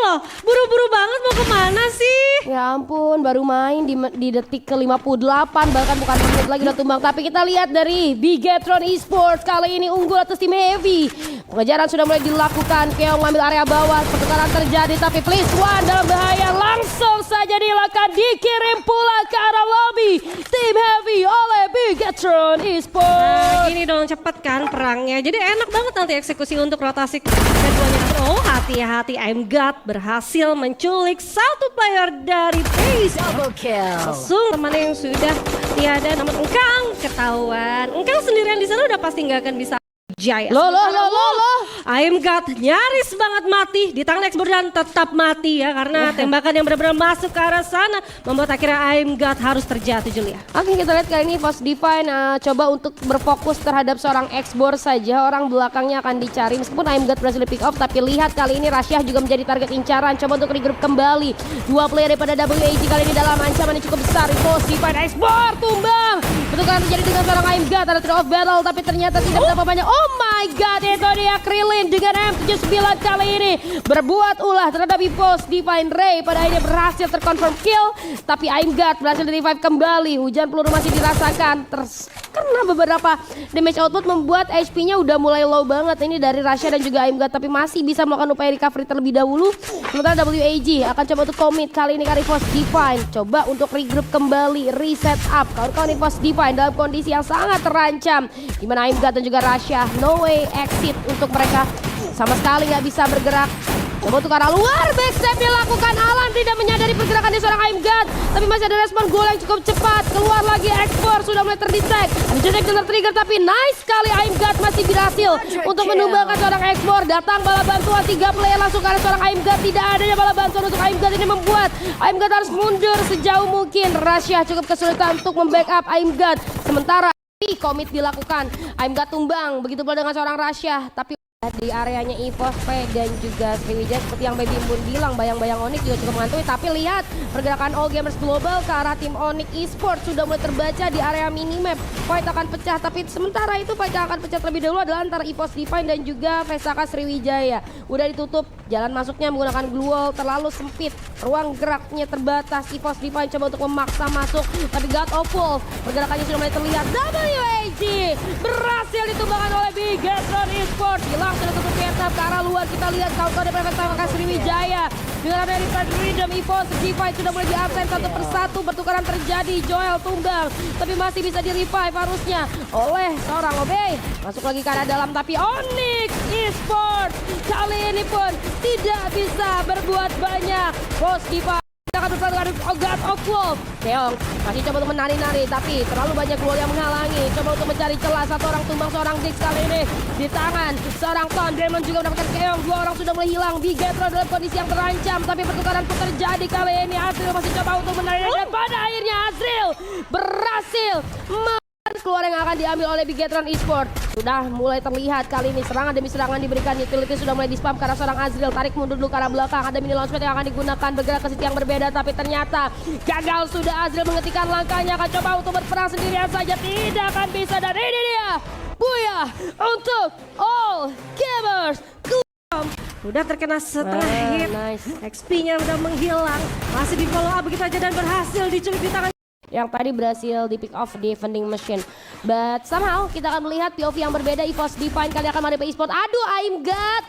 loh. Buru-buru banget mau kemana sih? Ya ampun, baru main di detik ke-58, bahkan bukan menit lagi udah tumbang. Tapi kita lihat dari Bigetron Esports kali ini unggul atas tim Heavy. Pengejaran sudah mulai dilakukan, Keong ngambil area bawah, pertukaran terjadi tapi Please One dalam bahaya. Langsung saja dilakukan, dikirim pula ke arah lobby tim Heavy oleh Bigetron Esports. Nah, gini dong, cepet kan perangnya. Jadi enak banget nanti eksekusi untuk rotasi keduanya. Oh, hati-hati, I'm God berhasil menculik satu player dari base. Double kill. Langsung temannya yang sudah tiada, namun Engkang ketahuan. Engkang sendirian di sana udah pasti nggak akan bisa jaya. Loh. I'm God nyaris banget mati di tangan Expert dan tetap mati ya karena tembakan yang benar-benar masuk ke arah sana membuat akhirnya I'm God harus terjatuh, Julia. Oke, kita lihat kali ini Force Divine coba untuk berfokus terhadap seorang X-Bor saja. Orang belakangnya akan dicari meskipun I'm God berhasil di pick off, tapi lihat kali ini Rasyah juga menjadi target incaran. Coba untuk regroup kembali. Dua player daripada WAG kali ini dalam ancaman yang cukup besar. Force Divine X-Bor tumbang. Bentukan terjadi dengan seorang I'm God, ada throw of battle tapi ternyata tidak berapa banyak. Oh my God, itu dia Krillin dengan M79 kali ini berbuat ulah terhadap Force Divine. Ray pada akhirnya berhasil terconfirm kill, tapi I'm God berhasil di-revive kembali. Hujan peluru masih dirasakan karena beberapa damage output membuat HP-nya udah mulai low banget ini dari Rasyah dan juga I'm God, tapi masih bisa melakukan upaya recovery terlebih dahulu. Sementara WAG akan coba untuk commit kali ini kali Force Divine, coba untuk regroup kembali, reset up. Kawan-kawan Force Divine dalam kondisi yang sangat terancam, dimana I'm God dan juga Rasyah no way exit untuk mereka, sama sekali nggak bisa bergerak. Coba untuk arah luar, backstep dilakukan. Alan tidak menyadari pergerakan di seorang I'm God, tapi masih ada respon gol yang cukup cepat. Keluar lagi X4 sudah mulai terdetek. Anjek dan trigger, tapi nice sekali I'm God masih berhasil untuk menumbangkan seorang X4. Datang bala bantuan 3 player langsung ke arah seorang I'm God. Tidak adanya bala bantuan untuk I'm God ini membuat I'm God harus mundur sejauh mungkin. Rasyah cukup kesulitan untuk membackup I'm God. Sementara komit dilakukan, I'm God tumbang. Begitu pula dengan seorang Rasyah, tapi di areanya EVOS dan juga Sriwijaya seperti yang Baby Moon bilang, bayang-bayang Onyx juga cukup mengantui. Tapi lihat pergerakan All Gamers Global ke arah tim Onyx Esports sudah mulai terbaca di area minimap. Fight akan pecah, tapi sementara itu fight yang akan pecah terlebih dahulu adalah antara EVOS Divine dan juga Vesaka Sriwijaya. Udah ditutup jalan masuknya menggunakan glue wall, terlalu sempit, ruang geraknya terbatas. EVOS Divine coba untuk memaksa masuk, tapi God of Wolf pergerakannya sudah mulai terlihat. WAG berhasil ditumbangkan oleh Bigetron Esports. Sudah tutup Vietnam ke arah luar. Kita lihat kawan-kawan dari Vesaka Sriwijaya dengan ada Riptide Rhythm. EVOS Divine sudah mulai di-absen satu persatu. Pertukaran terjadi, Joel tumbang, tapi masih bisa di-revive harusnya oleh seorang Obey. Masuk lagi ke arah dalam, tapi Onyx Esports kali ini pun tidak bisa berbuat banyak. Force Divine akan berpeluang God of Wolf. Keong masih coba untuk menari-nari, tapi terlalu banyak gol yang menghalangi. Coba untuk mencari celah, satu orang tumbang, seorang Dix kali ini di tangan seorang Ton. Draymond juga mendapatkan Keong, 2 orang sudah mulai hilang. Bigetron dalam kondisi yang terancam, tapi pertukaran pun terjadi kali ini. Azril masih coba untuk menari dan pada akhirnya Azril berhasil keluar yang akan diambil oleh Bigetron Esports. Sudah mulai terlihat kali ini serangan demi serangan diberikan, utility sudah mulai di-spam karena seorang Azril tarik mundur dulu ke arah belakang. Ada mini launchpad yang akan digunakan bergerak ke sisi yang berbeda, tapi ternyata gagal sudah. Azril menghentikan langkahnya, akan coba untuk berperang sendirian saja, tidak akan bisa, dan ini dia Booyah untuk All Gamers. Udah terkena setengah hit, XP-nya udah menghilang, masih di follow up begitu aja dan berhasil diculik di tangan yang tadi berhasil di pick off di vending machine. But somehow kita akan melihat POV yang berbeda. EVOS Divine kali akan menghadapi eSport. Aduh, I'm God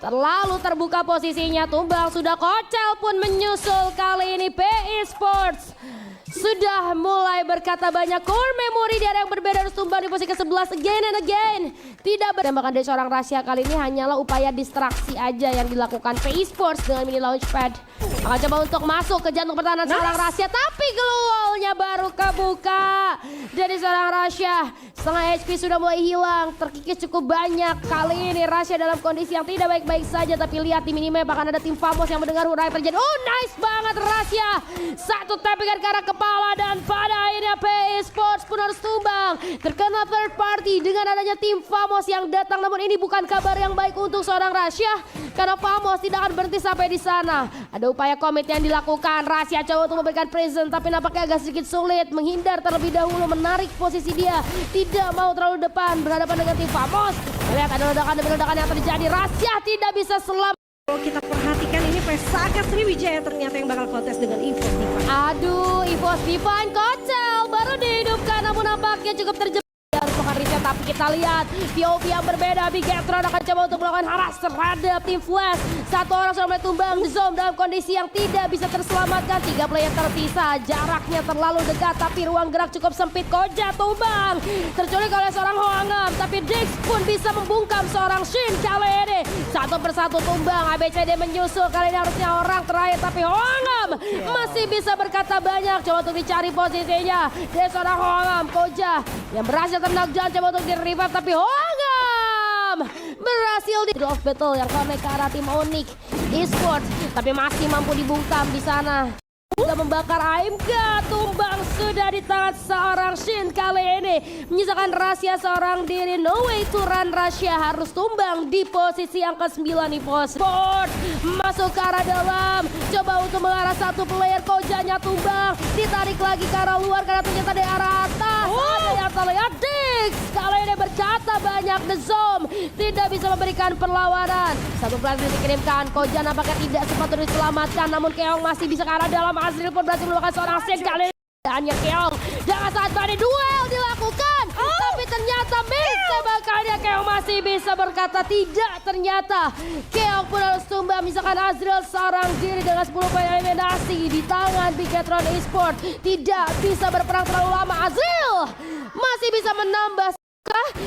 terlalu terbuka posisinya, tumbang. Sudah Kocel pun menyusul kali ini. Esports sudah mulai berkata banyak. Core memory di area yang berbeda harus tumbang di posisi ke-11 again and again. Tidak bertembakan dari seorang Rasyah kali ini hanyalah upaya distraksi aja yang dilakukan Esports dengan mini launchpad. Akan coba untuk masuk ke jantung pertahanan seorang Rasyah, tapi glowwallnya baru kebuka dari seorang Rasyah. Setengah HP sudah mulai hilang, terkikis cukup banyak. Kali ini Rasyah dalam kondisi yang tidak baik-baik saja, tapi lihat di minimap akan ada tim Famos yang mendengar hurrah terjadi. Oh, nice banget Rasyah. Satu tappingan ke arah kepala dan pada akhirnya Esports pun harus tumbang. Terkena third party dengan adanya tim Famos yang datang, namun ini bukan kabar yang baik untuk seorang Rasyah karena Famos tidak akan berhenti sampai di sana. Ada upaya komit yang dilakukan. Rasyah coba untuk memberikan present, tapi nampaknya agak sedikit sulit. Menghindar terlebih dahulu, menarik posisi dia. Tidak mau terlalu depan, berhadapan dengan tim Famos. Lihat ada ledakan yang terjadi. Rasyah tidak bisa selamat. Kalau kita perhatikan ini Pesaka Sriwijaya ternyata yang bakal kontes dengan EVOS Divine. Aduh, EVOS Divine kocel baru dihidupkan namun nampaknya cukup terjebak. Harus melakukan reset, tapi kita lihat POV yang berbeda. Bigetron akan coba untuk melakukan haras terhadap tim Flash. Satu orang sudah mulai tumbang. Zom dalam kondisi yang tidak bisa terselamatkan. 3 player tersisa, jaraknya terlalu dekat tapi ruang gerak cukup sempit. Koja tumbang, terculik oleh seorang Hoangam, tapi Dix pun bisa membungkam seorang Shin kali ini. Satu persatu tumbang, ABCD menyusul. Kali ini harusnya orang terakhir, tapi Hoangam masih bisa berkata banyak. Coba untuk dicari posisinya. Dia seorang Hoangam, Koja yang berhasil knockdown, coba untuk di-revive, tapi Hoangam berhasil di off battle yang connect ke arah tim Onyx Esports, tapi masih mampu dibungkam di sana. Sudah membakar AMG, tumbang sudah di tangan seorang Shin kali ini. Menyisakan rahasia seorang diri. No way to run, Rasya harus tumbang di posisi yang ke-9 EVOS Sport. Masuk ke arah dalam, coba untuk mengarah satu player, Kojanya tumbang. Ditarik lagi ke arah luar karena ternyata di arah atas. Ada yang terlihat Dix. Kali ini berkata banyak, The Zom tidak bisa memberikan perlawanan. Satu player dikirimkan, Koja nampaknya tidak sempat diselamatkan. Namun Keong masih bisa ke arah dalam. Azril pun berhasil melakukan seorang Shin kali ini. Hanya Keong dengan saat tadi duel dilakukan, tapi ternyata bisa bakalnya. Keong masih bisa berkata tidak, ternyata Keong pun harus tumbang. Misalkan Azril seorang diri dengan 10 poin eliminasi di tangan Bigetron Esports. Tidak bisa berperang terlalu lama. Azril masih bisa menambah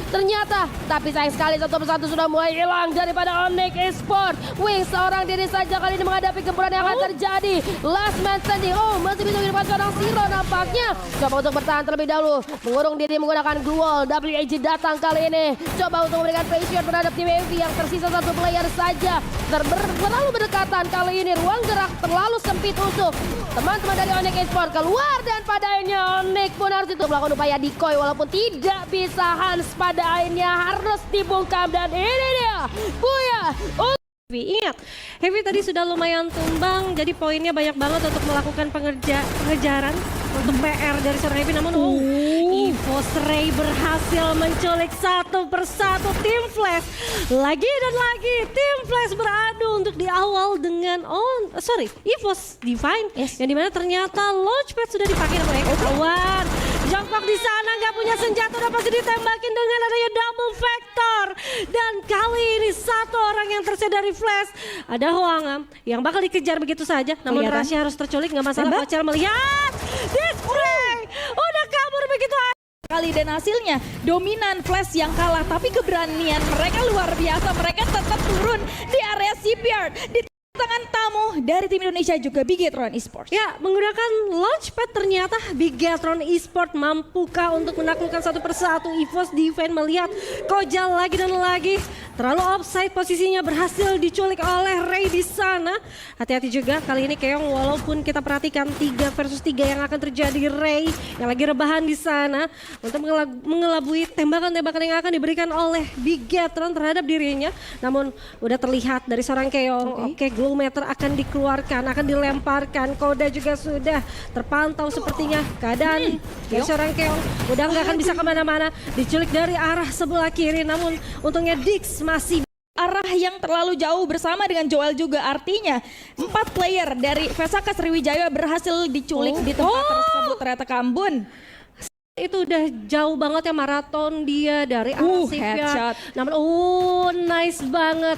ternyata, tapi sayang sekali satu persatu sudah mulai hilang daripada Onyx Esports. Wing seorang diri saja kali ini menghadapi gempuran yang akan terjadi. Last man standing. Masih bisa menghadapi seorang Zero nampaknya. Coba untuk bertahan terlebih dahulu, mengurung diri menggunakan glue wall. WAG datang kali ini, coba untuk memberikan pressure terhadap tim AV yang tersisa satu player saja. Terlalu berdekatan kali ini, ruang gerak terlalu sempit untuk teman-teman dari Onyx Esports keluar, dan pada akhirnya Onyx pun harus itu melakukan upaya decoy walaupun tidak bisa. Hans pada akhirnya harus dibungkam, dan ini dia Buya. Ingat, Heavy tadi sudah lumayan tumbang, jadi poinnya banyak banget untuk melakukan pengejaran untuk PR dari seorang Heavy. Namun EVOS Ray berhasil menculik satu persatu tim Flash. Lagi dan lagi tim Flash beradu untuk di awal dengan EVOS Divine, yang dimana ternyata launchpad sudah dipakai oleh kawan. Jongkok di sana nggak punya senjata, udah pasti ditembakin dengan adanya double vector. Dan kali ini satu orang yang tersedia dari Flash, ada Hoangam yang bakal dikejar begitu saja. Namun Rasya harus terculik, nggak masalah. Kocal melihat display udah kabur begitu kali, dan hasilnya dominan Flash yang kalah, tapi keberanian mereka luar biasa. Mereka tetap turun di area CPR di tangan tamu dari tim Indonesia juga Bigetron Esports. Ya, menggunakan launchpad ternyata Bigetron Esports mampukah untuk menaklukkan satu persatu EVOS Divine. Melihat Kojal lagi dan lagi terlalu offside, posisinya berhasil diculik oleh Ray di sana. Hati-hati juga kali ini Keong, walaupun kita perhatikan 3 versus 3 yang akan terjadi. Ray yang lagi rebahan di sana untuk mengelabui tembakan-tembakan yang akan diberikan oleh Bigetron terhadap dirinya. Namun udah terlihat dari seorang Keong. Oke, glue meter akan dikeluarkan, akan dilemparkan. Koda juga sudah terpantau sepertinya keadaan dari seorang Keong. Udah nggak akan bisa kemana-mana, diculik dari arah sebelah kiri. Namun untungnya Dix masih arah yang terlalu jauh bersama dengan Joel juga. Artinya 4 player dari Pesaka Sriwijaya berhasil diculik di tempat tersebut. Ternyata Kambun itu udah jauh banget ya, maraton dia dari arah headshot. Namun nice banget.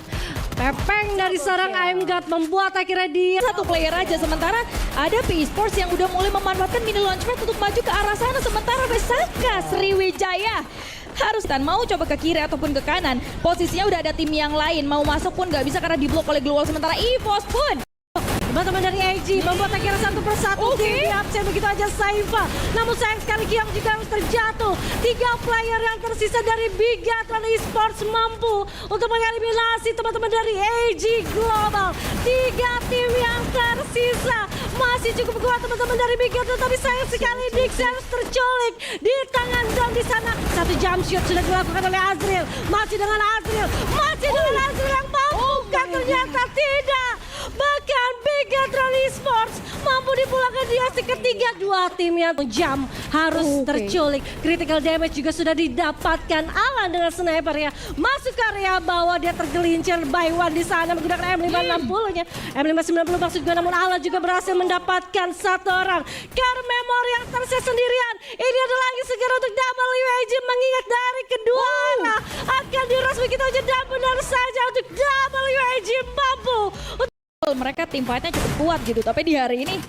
Pepeng dari seorang AMGAT membuat akhirnya dia satu player aja. Sementara ada P Esports yang udah mulai memanfaatkan mini launchpad untuk maju ke arah sana. Sementara Pesaka Sriwijaya harus mau coba ke kiri ataupun ke kanan. Posisinya udah ada tim yang lain, mau masuk pun nggak bisa karena diblok oleh global. Sementara EVOS pun teman-teman dari AG membuat akhirnya satu persatu tim di absen begitu aja Saifa. Namun sayang sekali Kiong juga harus terjatuh. 3 player yang tersisa dari Bigetron Esports mampu untuk mengeliminasi teman-teman dari AG Global. 3 tim yang tersisa masih cukup kuat teman-teman dari Bigetron, tapi sayang sekali Dix harus terculik di tangan Zom di sana. Satu jump shot sudah dilakukan oleh Azril. Masih dengan Azril yang mampu ternyata tidak. Bahkan Bigetron Esports mampu dipulangkan dia si ketiga, dua tim yang jam harus terculik. Critical damage juga sudah didapatkan Alan dengan sniper ya. Masuk ke area bawah, dia tergelincir by one di sana menggunakan M560-nya. M590 maksud juga, namun Alan juga berhasil mendapatkan satu orang. Care Memory yang tersisa sendirian. Ini adalah lagi segera untuk WAG mengingat dari kedua arah. Akan diras begitu aja dan benar saja untuk WAG mampu. Mereka tim fightnya cukup kuat gitu, tapi di hari ini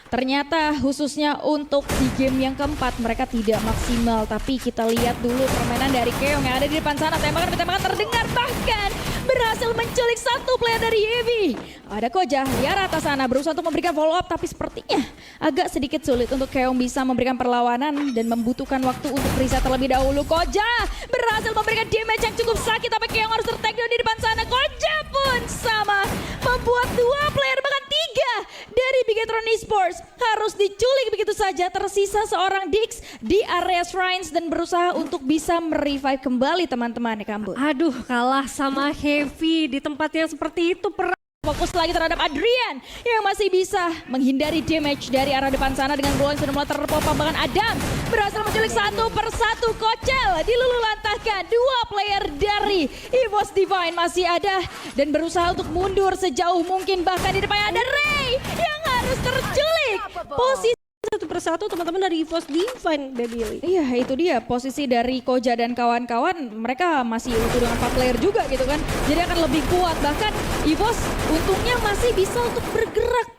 ternyata khususnya untuk di game yang keempat mereka tidak maksimal. Tapi kita lihat dulu permainan dari Keong yang ada di depan sana. Tembakan terdengar, bahkan berhasil menculik satu player dari Heavy. Ada Koja di arah atas sana berusaha untuk memberikan follow up, tapi sepertinya agak sedikit sulit untuk Keong bisa memberikan perlawanan dan membutuhkan waktu untuk reset terlebih dahulu. Koja berhasil memberikan damage yang cukup sakit, tapi Keong harus tertakedown di depan sana. Koja pun sama membuat dua player bahkan tiga dari Bigetron Esports harus diculik begitu saja. Tersisa seorang Dix di area Shrines dan berusaha untuk bisa merevive kembali teman-teman ya Kambu. Aduh, kalah sama Heavy di tempat yang seperti itu. Fokus lagi terhadap Adrian yang masih bisa menghindari damage dari arah depan sana dengan bola yang sudah mulai terpopang. Bahkan Adam berhasil menculik satu persatu. Kocel dilululantahkan. Dua player dari EVOS Divine masih ada dan berusaha untuk mundur sejauh mungkin. Bahkan di depannya ada Ray yang harus terculik. Posisi Satu persatu teman-teman dari EVOS Divine, Baby Lee. Iya itu dia posisi dari Koja dan kawan-kawan, mereka masih utuh dengan 4 player juga gitu kan. Jadi akan lebih kuat, bahkan EVOS untungnya masih bisa untuk bergerak.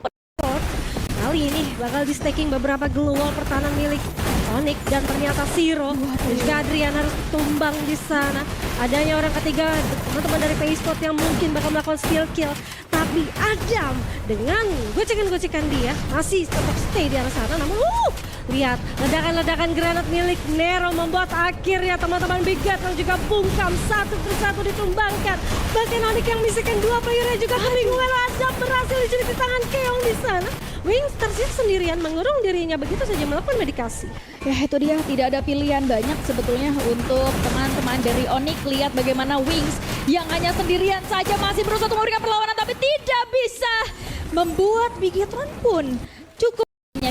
Kali ini bakal di stacking beberapa global pertahanan milik Onyx dan ternyata Zero dan juga Adrian harus tumbang di sana. Adanya orang ketiga teman-teman dari PaySport yang mungkin bakal melakukan steal kill, tapi Adam dengan gocekan-gocekan dia masih tetap stay di arah sana. Namun lihat ledakan-ledakan granat milik Nero membuat akhirnya teman-teman Bigetron juga bungkam, satu persatu ditumbangkan. Bahkan Onyx yang misikan dua playernya juga kebingungan. Adam berhasil diculik di tangan Keong di sana. Wings tersisa sendirian mengurung dirinya begitu saja melakukan medikasi. Ya itu dia, tidak ada pilihan banyak sebetulnya untuk teman-teman dari Onyx. Lihat bagaimana Wings yang hanya sendirian saja masih berusaha untuk memberikan perlawanan tapi tidak bisa membuat Bigetron pun cukup.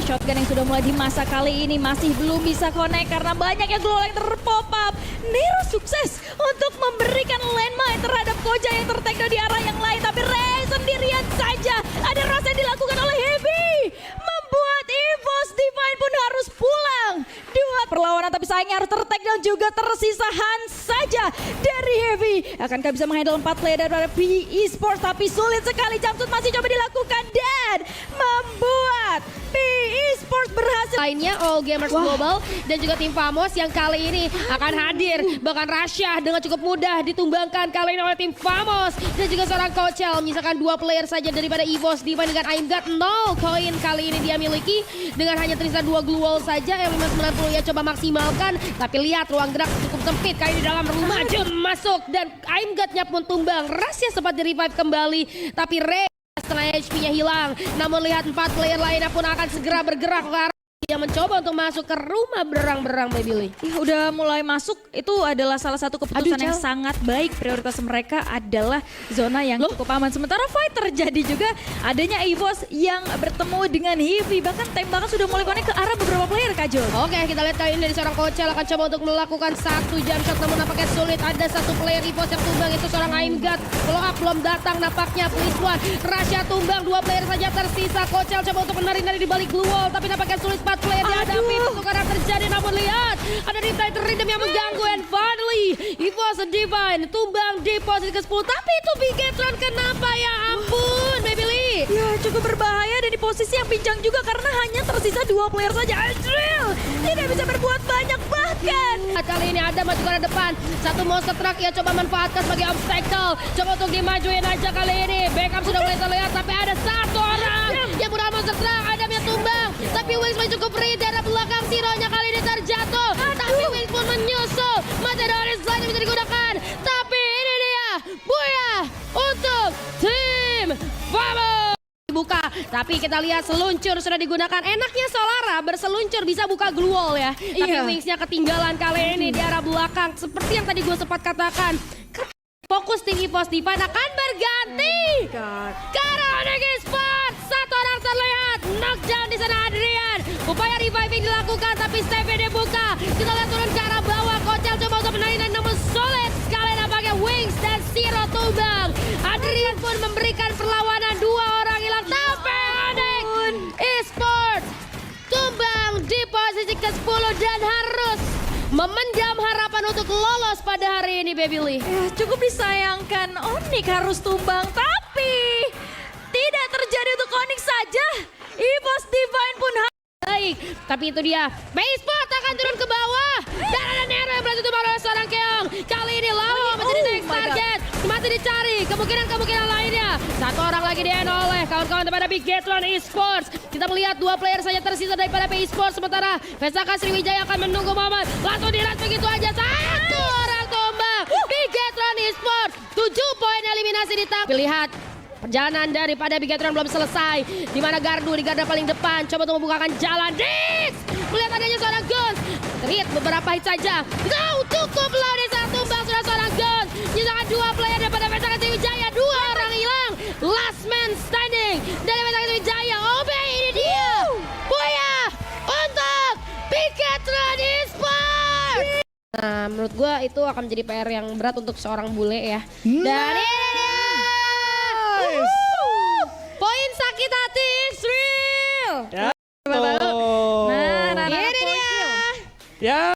Shotgun yang sudah mulai di masa kali ini masih belum bisa connect karena banyaknya glowal yang terpop up. Nero sukses untuk memberikan landmine terhadap Koja yang tertakedown di arah yang lain, tapi Ray sendirian saja. Ada rasa yang dilakukan oleh Heavy membuat EVOS Divine pun harus pulang. Dua perlawanan tapi sayangnya harus tertakedown juga. Tersisa Hans saja dari Heavy. Akankah bisa menghandle 4 player dari PE Esports, tapi sulit sekali. Jumpsuit masih coba dilakukan dan membuat PE Esports berhasil. Lainnya All Gamers Global dan juga tim Famos yang kali ini akan hadir. Bahkan Rasya dengan cukup mudah ditumbangkan kali ini oleh tim Famos. Dan juga seorang Kocel menyisakan 2 player saja daripada EVOS Divine dengan Aimgat 0 koin kali ini dia miliki. Dengan hanya tersisa 2 glue wall saja. M590 ya coba maksimalkan. Tapi lihat ruang gerak cukup sempit kali ini dalam rumah. Jum masuk dan Aimgatnya pun tumbang. Rasya sempat di revive kembali. Tapi Ray setengah HP-nya hilang. Namun lihat 4 player lainnya pun akan segera bergerak ke arah yang mencoba untuk masuk ke rumah berang-berang, Baby Lee. Ya, udah mulai masuk, itu adalah salah satu keputusan yang sangat baik. Prioritas mereka adalah zona yang cukup aman. Sementara fight terjadi juga adanya EVOS yang bertemu dengan Heavy. Bahkan tembakan sudah mulai connect ke arah beberapa player, Kak Jo. Oke, kita lihat kali ini dari seorang Kocel akan coba untuk melakukan 1 jump shot, namun nampaknya sulit. Ada 1 player EVOS yang tumbang, itu seorang Aimgat. Follow up belum datang nampaknya. Please one. Rasya tumbang, 2 player saja tersisa. Kocel coba untuk menari-nari di balik blue wall, tapi nampaknya sulit. 4 player dihadapi, pertukaran terjadi, namun lihat ada Riptide Rhythm yang mengganggu, and finally EVOS Divine tumbang di posisi ke-10. Tapi itu Bigetron, kenapa ya ampun, Baby Lee? Ya cukup berbahaya dan di posisi yang pincang juga karena hanya tersisa 2 player saja. Azrael tidak bisa berbuat banyak, bahkan kali ini ada maju ke arah depan. 1 monster truck ia coba manfaatkan sebagai obstacle. Coba untuk dimajuin aja kali ini. Backup sudah mulai terlihat, tapi ada 1 orang yang menggunakan monster truck. Adam yang tumbang, tapi Wings masih cukup free. Dari belakang Zero-nya kali ini terjatuh. Tapi Wings pun menyusul. Masih ada orange line yang bisa digunakan. Tapi ini dia Booyah untuk tim Famos. Buka, tapi kita lihat seluncur sudah digunakan. Enaknya Solara berseluncur bisa buka glue wall ya. Tapi Wingsnya ketinggalan kali ini di arah belakang. Seperti yang tadi gue sempat katakan, fokus tim EVOS Divine akan berganti. Karena Onyx Esports, 1 orang terlihat knockdown di sana. Adrian Upaya reviving dilakukan tapi Stevie dibuka. Kita lihat turun ke arah bawah. Kocel coba untuk menaikkan namun sulit sekali nampaknya Wings dan Zero tumbang. Adrian pun memberikan perlawanan, 2 orang hilang tapi Onyx Esports tumbang di posisi ke-10 dan harus memendam harapan untuk lolos pada hari ini, Baby Lee. Ya, cukup disayangkan Onyx harus tumbang, tapi tidak terjadi untuk Onyx saja. EVOS Divine pun Baik, tapi itu dia. Sport akan turun ke bawah. Dan ada Nero yang berhasil tumbang oleh seorang Keong. Kali ini Lawo menjadi next target. Masih dicari kemungkinan lainnya. 1 orang lagi di-end oleh kawan-kawan daripada Bigetron Esports. Kita melihat 2 player saja tersisa daripada Esports. Sementara Vesaka Sriwijaya akan menunggu momen. Langsung diras begitu aja. 1 orang tumbang. Bigetron Esports 7 poin eliminasi ditangkap. Lihat. Perjalanan daripada Bigetron belum selesai. Di mana Gardu di garda paling depan. Coba untuk membukakan jalan. Dix! Melihat adanya seorang Guns. Hit beberapa hit saja. No, cukup loh di saat tumbang sudah seorang Guns. Nyisakan 2 player daripada Vesaka Sriwijaya. 2 orang hilang. Last man standing dari Vesaka Sriwijaya. Obe ini dia. Buaya untuk Bigetron Esports. Nah, menurut gue itu akan menjadi PR yang berat untuk seorang bule ya. Dan ini dia. Poin sakit hati Israel. Ya. Nah, Ini dia. Ya.